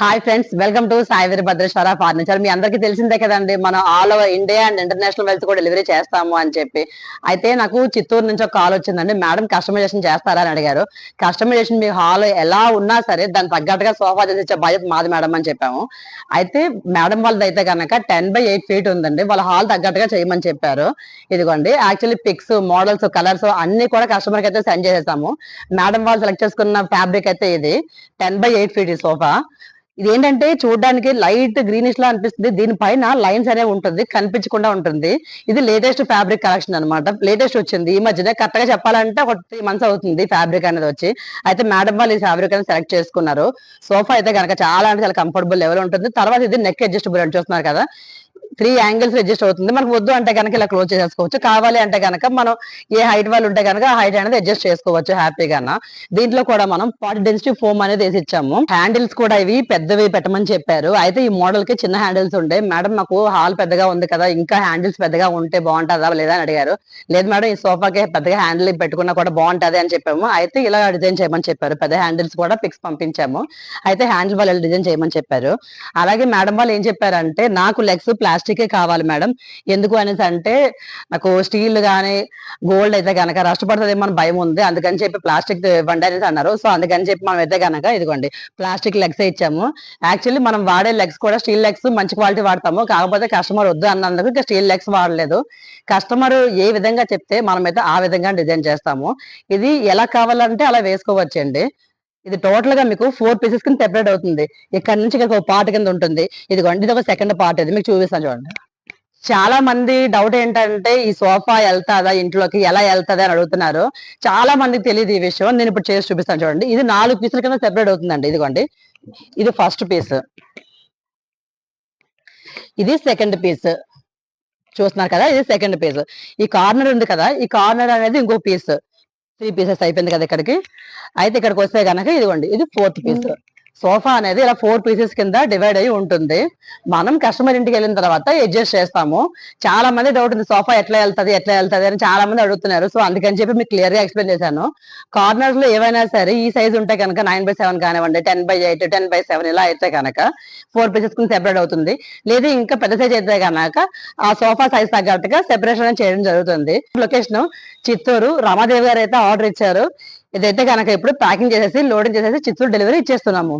Hi friends, welcome to Sai Veerabhadreswara furniture. మీ అందరికీ తెలిసిందే కదండి, మనం all over India and international wealth కూడా డెలివరీ చేస్తాము అని చెప్పి. అయితే నాకు చిత్తూరు నుంచి ఒక కాల్ వచ్చిందండి. మేడం కస్టమైజేషన్ చేస్తారా అని అడిగారు. కస్టమైజేషన్ మీ హాల్ ఎలా ఉన్నా సరే దాని తగ్గట్టుగా సోఫా చేసి ఇచ్చే బాధ్యత మాది మేడం అని చెప్పాము. అయితే మేడం వాళ్ళది అయితే కనుక 10 by 8 feet ఉందండి. వాళ్ళ హాల్ తగ్గట్టుగా చేయమని చెప్పారు. ఇదిగోండి, యాక్చువల్లీ పిక్స్, మోడల్స్, కలర్స్ అన్ని కూడా కస్టమర్ కి అయితే సెండ్ చేసేసాము. మేడం వాళ్ళు సెలెక్ట్ చేసుకున్న ఫ్యాబ్రిక్ అయితే ఇది 10 by 8 feet ఈ సోఫా. ఇదేంటంటే చూడడానికి లైట్ గ్రీనిష్ లా అనిపిస్తుంది. దీనిపైన లైన్స్ అనేవి ఉంటుంది, కనిపించకుండా ఉంటుంది. ఇది లేటెస్ట్ ఫ్యాబ్రిక్ కలెక్షన్ అనమాట. లేటెస్ట్ వచ్చింది ఈ మధ్యనే. కరెక్ట్ గా చెప్పాలంటే ఒక 3 months అవుతుంది ఫ్యాబ్రిక్ అనేది వచ్చి. అయితే మేడం వాళ్ళు ఈ ఫ్యాబ్రిక్ అనేది సెలెక్ట్ చేసుకున్నారు. సోఫా అయితే కనుక చాలా అంటే చాలా కంఫర్టబుల్ లెవెల్ ఉంటుంది. తర్వాత ఇది నెక్ అడ్జస్టబుల్ అని చూస్తున్నారు కదా, 3 angles అడ్జస్ట్ అవుతుంది. మనకు వద్దు అంటే కనుక ఇలా క్లోజ్ చేసేసుకోవచ్చు. కావాలి అంటే కనుక మనం ఏ హైట్ వాళ్ళు ఉంటే కనుక ఆ హైట్ అనేది అడ్జస్ట్ చేసుకోవచ్చు హ్యాపీగా. దీంట్లో కూడా మనం పార్ట్ డెన్సిటీ ఫోమ్ అనేది వేసి ఇచ్చాము. హ్యాండిల్స్ కూడా ఇవి పెద్దవి పెట్టమని చెప్పారు. అయితే ఈ మోడల్ కి చిన్న హ్యాండిల్స్ ఉండే. మేడం మాకు హాల్ పెద్దగా ఉంది కదా, ఇంకా హ్యాండిల్స్ పెద్దగా ఉంటే బాగుంటుందా లేదా అని అడిగారు. లేదు మేడం, ఈ సోఫాకి పెద్దగా హ్యాండిల్ పెట్టుకున్నా కూడా బాగుంటది అని చెప్పాము. అయితే ఇలా డిజైన్ చేయమని చెప్పారు. పెద్ద హ్యాండిల్స్ కూడా పిక్స్ పంపించాము. అయితే హ్యాండిల్ వాళ్ళు డిజైన్ చేయమని చెప్పారు. అలాగే మేడం వాళ్ళు ఏం చెప్పారంటే, నాకు లెగ్స్ ప్లాస్టికే కావాలి మేడం. ఎందుకు అనేసి అంటే, నాకు స్టీల్ గానీ గోల్డ్ అయితే గనక రష్టపడుతుందేమో అని భయం ఉంది. అందుకని చెప్పి ప్లాస్టిక్ ఇవ్వండి అనేసి అన్నారు. సో అందుకని చెప్పి మనం అయితే గనక ఇదిగోండి ప్లాస్టిక్ లెగ్స్ ఇచ్చాము. యాక్చువల్లీ మనం వాడే లెగ్స్ కూడా స్టీల్ లెగ్స్ మంచి క్వాలిటీ వాడతాము. కాకపోతే కస్టమర్ వద్దు అన్నందుకు ఇంకా స్టీల్ లెగ్స్ వాడలేదు. కస్టమర్ ఏ విధంగా చెప్తే మనమైతే ఆ విధంగా డిజైన్ చేస్తాము. ఇది ఎలా కావాలంటే అలా వేసుకోవచ్చండి. ఇది టోటల్ గా మీకు 4 pieces కింద సెపరేట్ అవుతుంది. ఇక్కడ నుంచి ఇక్కడ ఒక పార్ట్ కింద ఉంటుంది. ఇదిగోండి, ఇది ఒక సెకండ్ పార్ట్. ఇది మీకు చూపిస్తాను చూడండి. చాలా మంది డౌట్ ఏంటంటే, ఈ సోఫా వెళ్తాదా ఇంట్లోకి, ఎలా వెళ్తాది అని అడుగుతున్నారు. చాలా మందికి తెలియదు ఈ విషయం. నేను ఇప్పుడు చేసి చూపిస్తాను చూడండి. ఇది 4 pieces కింద సెపరేట్ అవుతుందండి. ఇదిగోండి, ఇది ఫస్ట్ పీస్, ఇది సెకండ్ పీస్. చూస్తున్నారు కదా, ఇది సెకండ్ పీస్. ఈ కార్నర్ ఉంది కదా, ఈ కార్నర్ అనేది ఇంకో పీస్. 3 pieces అయిపోయింది కదా ఇక్కడికి. అయితే ఇక్కడికి వస్తే గనక ఇదిగోండి, ఇది ఫోర్త్ పీస్. సోఫా అనేది ఇలా 4 pieces కింద డివైడ్ అయ్యి ఉంటుంది. మనం కస్టమర్ ఇంటికి వెళ్ళిన తర్వాత అడ్జస్ట్ చేస్తాము. చాలా మంది డౌట్ ఉంది, సోఫా ఎట్లా వెళ్తది అని చాలా మంది అడుగుతున్నారు. సో అందుకని చెప్పి మీకు క్లియర్ గా ఎక్స్ప్లెయిన్ చేశాను. కార్నర్స్ లో ఏవైనా సరే ఈ సైజ్ ఉంటే కనుక 9 by 7 కానివ్వండి, 10 by 8, 10 by 7 ఇలా అయితే కనుక 4 pieces కింద సెపరేట్ అవుతుంది. లేదు ఇంకా పెద్ద సైజ్ అయితే కనుక ఆ సోఫా సైజ్ తగ్గట్టుగా సెపరేషన్ చేయడం జరుగుతుంది. లొకేషన్ చిత్తూరు. రమాదేవి గారు అయితే ఆర్డర్ ఇచ్చారు. ఇదైతే కనుక ఇప్పుడు ప్యాకింగ్ చేసేసి లోడింగ్ చేసేసి చిత్తూరు డెలివరీ ఇచ్చేస్తున్నాము.